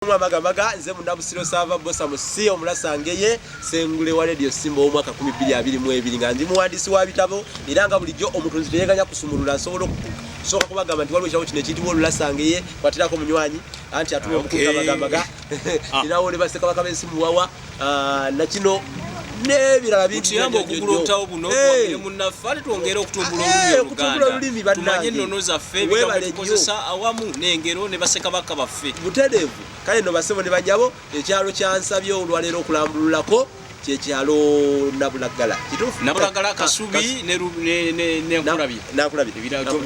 Magamaga nze munabusiro sava bosa musiyo mulasangeye sengule wa radio Simba omwaka 2022 nga ndi muwandisi wa bitabo iranga bulijjo omutunzi yeganya kusumulula solo soka kubagamba nti waliwo kino kitibwo lulasangeye kwatirako munywanyi anti atuwe mukunda magamaga irawo lebaseka bakabensimu wawa na kino nebirala bintu yambo okugulontawo buno bwabire munnafale twongera okutumbula olulimi Uganda tumanye nnono zaffe bikakozesa awamu n'engero ne baseka baka baffe buterevu kale no basebo ne banyabo ekyalo kyansabye olwalero okulambululako kyekyalo Nabulagala kitufu Nabulagala Kasubi ne Nakulabi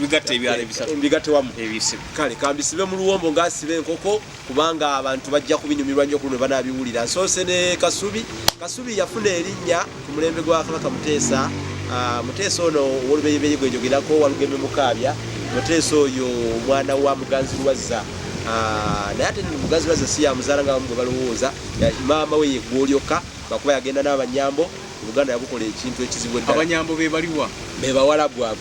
bigatte ebyalo bisatu bigatte wamu ebise kale kambisibe mu luwombo ngasibe enkoko kubanga abantu bajja kubinyumirwa nnyo kuno banabiwulira nsose ne Kasubi yafuna erinnya ku mulembe gwa Kabaka Muteesa Muteesa ono wolubeyebeye gwenjogerako Walugembe Mukabya Muteesa oyo mwana wa Muganzi Lwazza naye ate Muganzi Lwazza si yamuzala nga bamwe balowooza maama we yegwolyoka bakuba yagenda n'abanyambo Uganda yabukola ekintu ekizibu eddala abanyambo be baliwa be bawalabu abo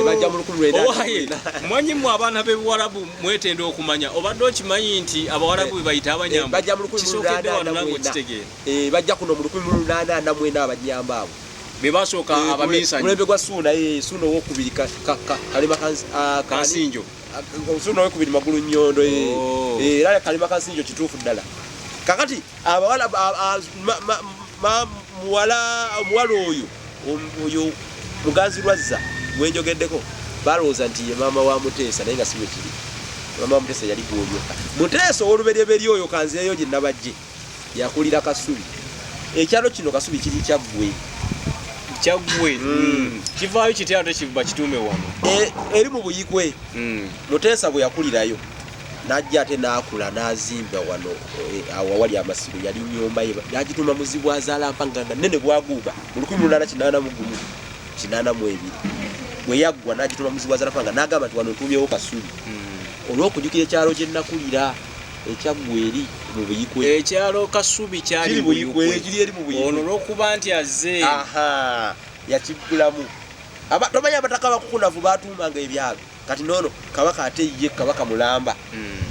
bajja mu 19 mwanyi mu abaana be Buwarabu mwetenda okumanya obadde okimanyi nti abawarabu be bayita abanyambo bajja mu 19 bajja kuno mu 1849 abanyambo abo be basooka abaminsani mulembe gwa Suuna Suuna owokubiri kalima Kansinjo Suuna owokubiri magulu nnyondo era kalima Kansinjo kituufu ddala kakati abawala muwala oyo Muganzi Lwazza gwenjogeddeko balowooza nti ye maama wa Muteesa naye nga si bwe kiri maama wa Muteesa yali gwolyoka Muteesa ow'olubereberye oyo kanzeeyo gye nabajje yakulira Kasubi ekyalo kino Kasubi kiri Kyaggwe kivaayo kitya ate kiba kituume wano eri mu Buyigwe Muteesa bwe yakulirayo najja ate n'akula n'azimba wano awali amasiro yali nnyumba ye yagituma muzibwazaala mpanga nga nnene bwaguuba mu 1882 bwe yaggwa n'agituma muzibwazaala mpanga n'agamba nti wano ntumyewo Kasubi olw'okujjukira ekyalo kye nnakulira ekyaggwe eri mu Buyigwe ekyalo Kasubi kyali Buyigwe kiri eri mu Buyigwe ono olw'okuba nti azze yakiggulamu tomanya abataka bakukunavu batuumanga ebyalo kati nono kabaka ate ye kabaka Mulamba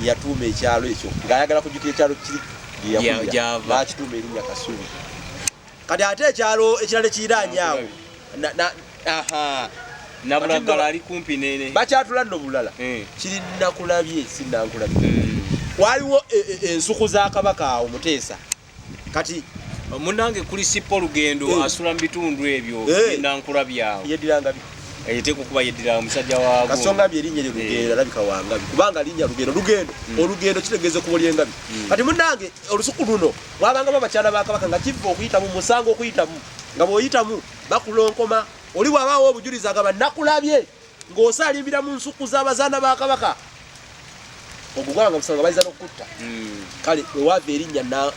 yatuuma ekyalo ekyo ng'ayagala kujjukira ekyalo kiri bakituuma erinnya Kasubi kati ate ekyalo ekirala ekiriraanyaawo Nabulagala ali kumpi nene bakyatula nno bulala kiri Nakulabye si Nankulabye waliwo ensuku za kabaka awo Muteesa kati munange kuli sipo lugendo asula mu bitundu ebyo Nankulabyawo yediranga ayiteko kuba yeddira omusajja wa Kasonga byerinnya Lugendo alabika wangabi kubanga linnya Lugendo olugendo kitegeze kubolyenga bi kati munange olusuku luno wabanga babakyala ba kabaka nga kiva okuyita mu musango okuyitamu nga boyitamu bakulonkoma oli bwabaawo obujulizi agaba Nakulabye ng'osalimbira mu nsuku z'abazaana ba kabaka ogugwanga musanga bayiza n'okutta kale wava erinnya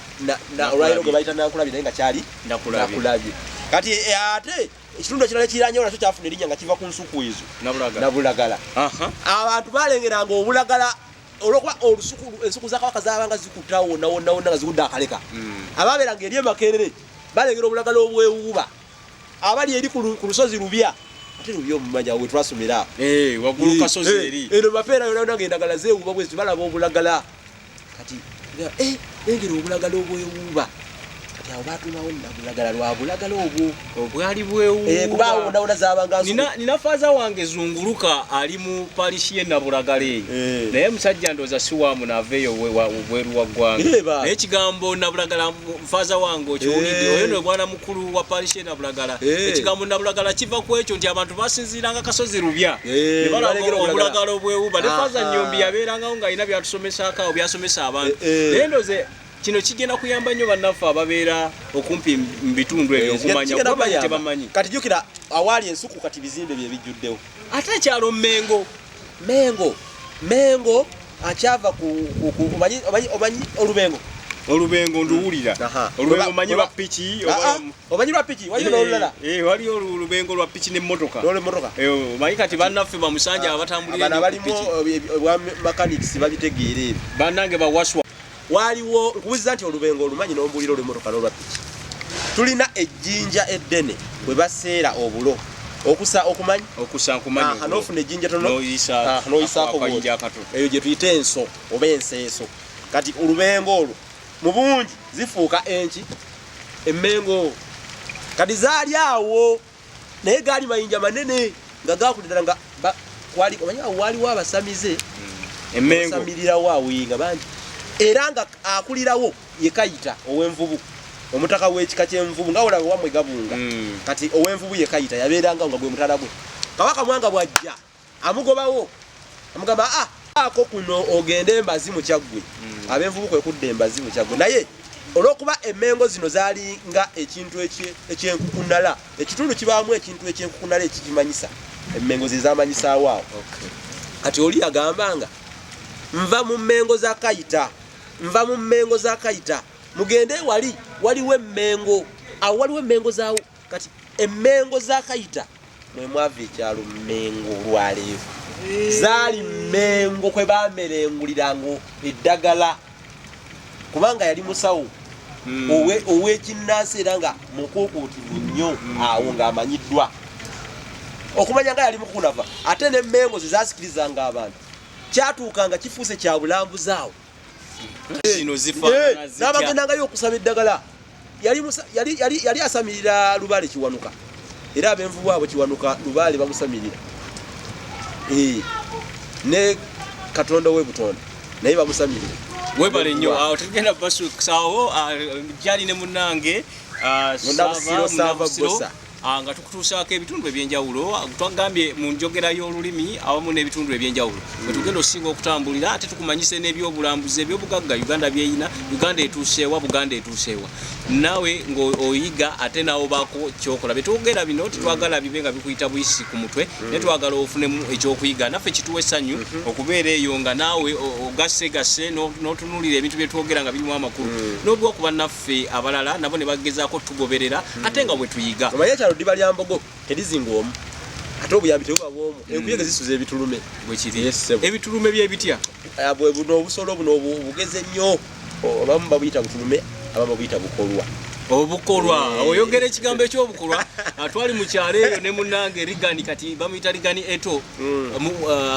olwaliro gwe bayita Nankulabye naye nga kyali Nakulabye kati ate ekitundu ekirala ekiriraanyewo nakyo kyafuna erinnya nga kiva ku nsuku ezo Nabulagala abantu balengeranga obulagala olwokuba ensuku za kabaka zabanga zikutta wonna nga zigudde akaleka ababeeranga eri Makerere balengera obulagala obwewuuba abali eri ku lusozi Lubya ate Lubya omumanya we twasomera waggulu kasozi eri eno mapeera yonna nga endagala zeewuuba bwezi balaba obulagala kati lengera obulagala obwewuuba awo batumawo Nabulagala lwa bulagala obwo obwali bwewu kubaawo ndawona zabanga nina faaza wange zunguluka ali mu palishi ye Nabulagala eyo naye musajja ndoza siwamu naveeyo bweru wa ggwanga naye ekigambo Nabulagala faaza wange okiwulidde oyo ne bwana mukulu wa palishi ye Nabulagala ekigambo Nabulagala kiva ku ekyo nti abantu basinziiranga kasozi Lubya ne balanga obulagala obwewuba ne faaza nnyombi yabeerangawo ng'alina byatusomesaako awo byasomesa abantu naye ndoze kino kigenda kuyamba nnyo bannaffe ababeera okumpi mu bitundu ebyo okumanya kuba tebamanyi kati jjukira awali ensuku kati bizimbe bye bijjuddewo ate ekyalo Mengo akyava ku omanyi Olubengo nduwulira Olubengo omanyi lwa piki omanyi lwa piki waliyo n'olulala waliyo Olubengo lwa piki n'emmotoka omanyi kati bannaffe bamusanja abatambulira abalimu mechanics babitegeera bannange bawaswa waliwo nkubuuziza nti Olubengo olumanyi n'ombulira olw'emmotoka n'olwa piki tulina ejjinja eddene bwe baseera obulo okumanyi okumanyi n'ofuna ejjinja tono n'oyisaako eyo gye tuyita enso oba enseeso kati olubengo olwo mu bungi zifuuka enki emmengo kati zaali awo naye gaali mayinja manene nga gakulira nga wali omanya waliwo abasamize emmengo samirirawo awinga bangi era nga akulirawo ye Kayita ow'envubu omutaka w'ekika ky'envubu nga olaba wamwe gabunga kati ow'envubu ye Kayita yabeeranga nga gwe mutala gwe Kabaka Mwanga bw'ajja amugobawo amugamba ako kuno ogende embazi mu Kyaggwe ab'envubu kwe kudda embazi mu Kyaggwe naye olwokuba emmengo zino zaali nga ekintu ekyenkukunala ekitundu kibaamu ekintu ekyenkukunala ekikimanyisa emmengo ze zamanyisaawo awo kati oli yagambanga nva mu mmengo za Kayita mugende waliwo emmengo awo waliwo emmengo zaawo kati emmengo za Kayita mwe mwava ekyalo Mmengo lwaleero zaali Mmengo kwe bamerenguliranga eddagala kubanga yali musawo ow'ekinnansi era nga mukuukuutivu nnyo awo ng'amanyiddwa okumanya nga yali mukunava ate n'emmengo ze zaasikirizanga abantu kyatuukanga kifuuse kya bulambuzi awo n'abagendangayo okusaba eddagala yali asamirira Lubaale Kiwanuka era ab'envubu abo Kiwanuka Lubaale bamusamirira ne Katonda w'Ebutonde naye bamusamirira webale nnyo awo tugenda basuksawo jali ne munnange Sava Bosa nga tukutuusaako ebitundu ebyenjawulo twagambye mu njogera y'olulimi awamu n'ebitundu ebyenjawulo bwe tugenda osinga okutambulira ate tukumanyise n'ebyobulambuzi ebyobugagga Uganda byeyina Uganda etuuseewa Buganda etuuseewa naawe ng'oyiga ate nawobaako kyokola betwogera bino tetwagala bibe nga bikuyita buyisi ku mutwe naye twagala ofunemu ekyokuyiga naffe kituwa essanyu okubeera eyo nga naawe ogassegase n'otunuulira ebintu bye twogera nga birimu amakulu n'obuwa ku bannaffe abalala nabo ne bagezaako tugoberera ate nga bwe tuyiga Diba lya Mbogo terizinga omu ate obuyambi tebuba bwomu enkuyege zisuza ebitulume bwekiri ebitulume byebitya bwe buno obusolo buno bugeze nnyo abamu babuyita butulume abamu babuyita bukolwa obukolwa oyogera ekigambo ekyobukolwa twali mu kyalo eyo ne munnange Rigani kati bamuyita Rigani eto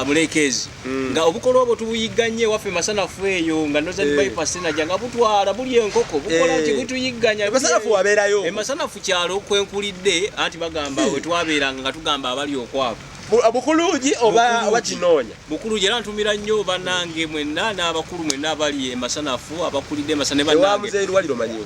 muleekezi nga obukolwa obwo tubuyigganye waffe Masanafu eyo nga noza bypass najja nga butwala buli enkoko bukola ki butuyigganya Masanafu wabeerayo Masanafu kyalo kwenkulidde anti bagamba we twabeeranga nga tugamba abali okwabo Bukuluugi oba kinoonya Bukuluugi era ntumira nnyo bannange mwenna n'abakulu mwenna abali Masanafu abakulidde Masanafu ewa muzeeyi Lwaliro manyiwo